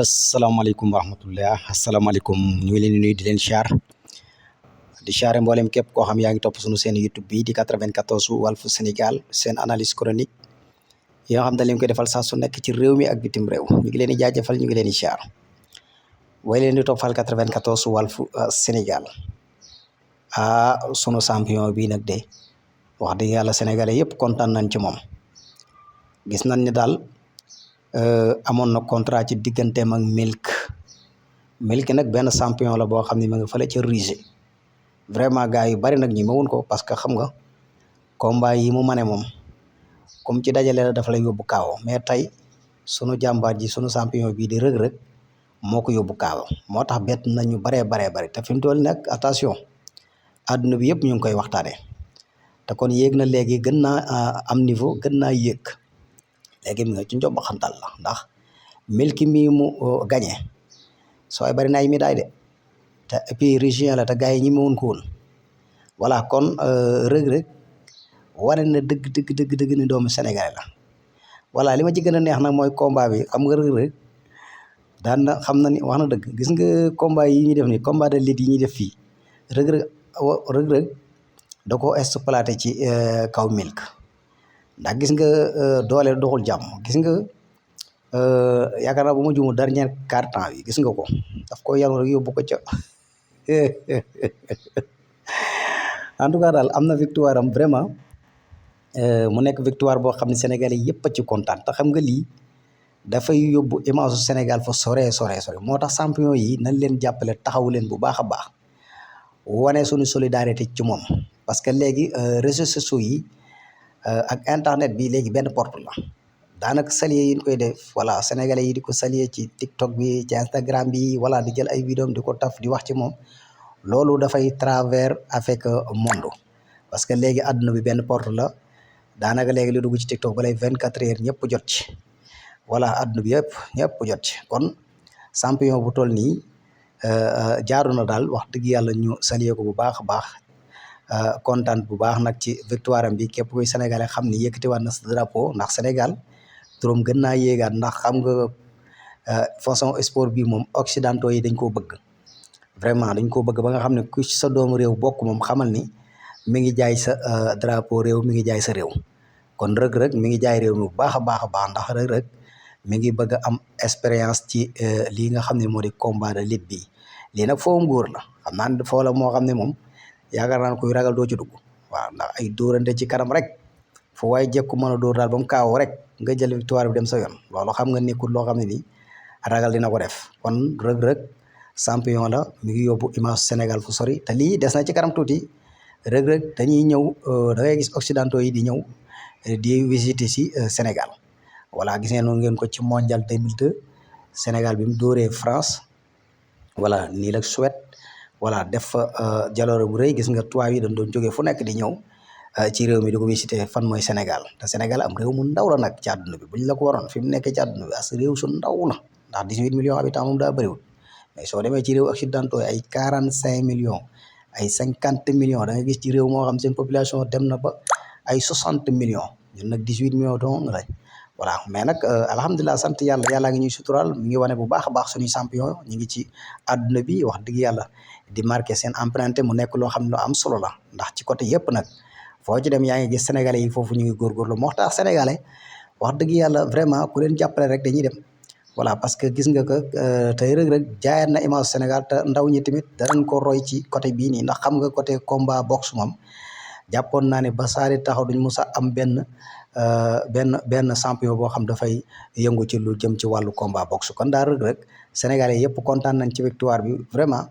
asalaamaaleykum wa rahmatullah asalaamaaleykum ñu ngi leen di nuyu di leen siyaare mboolem képp koo xam yaa ngi topp suñu seen YouTube bi di 94 Walf Sénégal seen analyse chronique yoo xam dañ leen koy defal saa su nekk ci réew mi ak bitim réew ñu ngi leen di jaajëfal ñu ngi leen di siyaar way leen di toppal 94 Walf Sénégal sunu champion bi nag de wax dëgg yàlla sénégalais yëpp kontaan nañ ci moom gis nañ ni daal amoon na contrat ci digganteem ak Milk nag benn champion la boo xam ne ma nga fële ca Russie vraiment gars yu bari nag ñi ma wun ko parce que xam nga combat yi mu mane moom comme ci dajale la dafa lay yóbbu kaaw mais tey sunu jàmbaar ji sunu champion bii di rëg-rëg moo ko yóbbu kaaw moo tax bett nañu baree bari te fi mu toll nag attention àdduna bi yëpp ñu ngi koy waxtaanee te kon yéeg na léegi gën naa am niveau gën naa yéeg léegi mi nga ci njob xantal la ndax Milk mi mu gagné soo ay bari na ay médaille de te et puis régien la te gars yi ñi ma woon ko woon voilà kon rëg-rëg wane na dëgg ni doomu Sénégalais la voilà li ma ci gën a neex nag mooy combat bi xam nga rëg-rëg daan na xam na ni wax na dëgg gis nga combat yi ñuy def nii combat de lutte yi ñuy def fii rëg-rëg da ko exploité ci kaw Milk ndax gis nga doole doxul jàmm gis nga yaakaar naa bu ma juumul dernier quart temps bi gis nga ko daf ko yanu rek yóbbu ko ca en tout cas daal am na victoire am vraiment mu nekk victoire boo xam ne Sénégalais yëpp a ci kontaan te xam nga lii dafay yóbbu image su Sénégal fa sore moo tax champion yi nañ leen jàppale taxawu leen bu baax a baax wane suñu solidarité ci moom parce que léegi réseaux sociaux yi ak internet bi léegi benn porte la daanaka saluer yi ñu koy def voilà sénégalais yi di ko saluer ci TikTok bi ci Instagram bi voilà di jël ay vidéo di ko taf di wax ci moom loolu dafay travers avec monde parce que léegi àdduna bi benn porte la daanaka léegi lu dugg ci TikTok balay 24 heures ñëpp jot ci voilà àdduna bi ñëpp jot ci kon champion bu toll nii jaaru na daal wax dëgg yàlla ñu saluer ko bu baax a baax kontaan bu baax nag ci victoire am bi képp kuy sénégalais xam ni yëkkatiwaat na sa drapeau ndax Sénégal turam gën naa yéegaat ndax xam nga façon sport bi moom occidentaux yi dañ koo bëgg vraiment dañ koo bëgg ba nga xam ne ku sa doomu réew bokk moom xamal ni mi ngi jaay sa drapeau réew mi ngi jaay sa réew kon rëg-rëg mi ngi jaay réew mi bu baax a baax ndax rëg-rëg mi ngi bëgg a am expérience ci lii nga xam ne moo di combat de lutte bi lii nag foo ngóor la xam naa ne foo la moo xam ne moom yaakaar naa kuy ragal doo ci dugg waaw ndax ay dóorante ci kanam rek fu waaye jekku mën a dóor daal ba mu kaawoo rek nga jël victoire bi dem sa yoon loolu xam nga nekkul loo xam ne nii ragal dina ko def kon rëg-rëg champion la mi ngi yóbbu image Sénégal fu sori te lii des na ci kanam tuuti rëg-rëg dañuy ñëw da ngay gis occidentaux yi di ñëw di visiter si Sénégal voilà gis ngeen ko ci mondial 2002 Sénégal bi mu dóoree France voilà nii la Suède voilà def fa jaloore bu rëy gis nga tubaab yi dañ doon jógee fu nekk di ñëw ci réew mi di ko visiter fan mooy Sénégal te Sénégal am réew mu ndaw la nag ci àdduna bi buñ la ko waroon fi mu nekkee ci àdduna bi as réew su ndaw la ndax 18 millions habitants moom daa bëriwul mais soo demee ci réew occidentaux ay 45 millions ay 50 millions da nga gis ci réew moo xam seen population dem na ba ay 60 millions ñun nag 18 millions dong lañ voilà mais nag alhamdulilah sant yàlla ngi ñuy suturaal mi ngi wane bu baax a baax suñuy champion ñu ngi ci àdduna bi wax dëgg yàlla di marqué seen empreinte mu nekk loo xam ne lu am solo la ndax ci côté yëpp nag foo ci dem yaa ngi gis sénégalais yi foofu ñu ngi góorgóorlu moo tax sénégalais wax dëgg yàlla vraiment ku leen jàppale rek dañuy dem voilà parce que gis nga que tey rëg-rëg jaayaat na image Sénégal te ndaw ñi tamit danañ ko roy ci côté bii nii ndax xam nga côté combat boxe moom jàppoon naa ne ba saari taxaw duñ mës a am benn champion boo xam dafay yëngu ci lu jëm ci wàllu combat boxe kon daal rëg-rëg sénégalais yëpp kontaan nañ ci victoire bi vraiment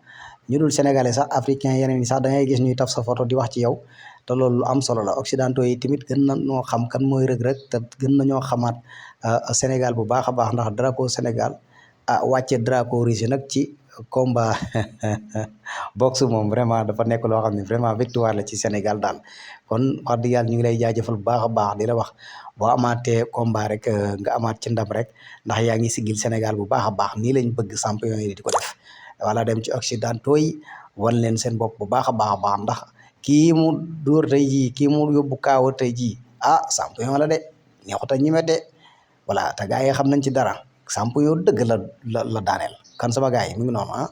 ñu dul sénégalais sax africain yeneen yi sax da ngay gis ñuy taf sa photo di wax ci yow te loolu lu am solo la occidentaux yi tamit gën na ñoo xam kan mooy rëg-rëg te gën na ñoo xamaat Sénégal bu baax a baax ndax drapeau Sénégal wàcce drapeau Russie nag ci combat boxe moom vraiment dafa nekk loo xam ne vraiment victoire la ci Sénégal daal kon wax dëgg yàlla ñu ngi lay jaajëfal bu baax a baax di la wax boo amaatee combat rek nga amaat ci ndam rek ndax yaa ngi sigil Sénégal bu baax a baax nii lañ bëgg champion yi di ko def wala dem ci occidentaux yi wan leen seen bopp bu baax a baax ndax kii mu dóor tey jii kii mu yóbbu kaawa tey jii champion la de neexut a ñime de voilà te gars yi xam nañ ci dara champion dëgg la daaneel kan sama gars yi mi ngi noonu ah.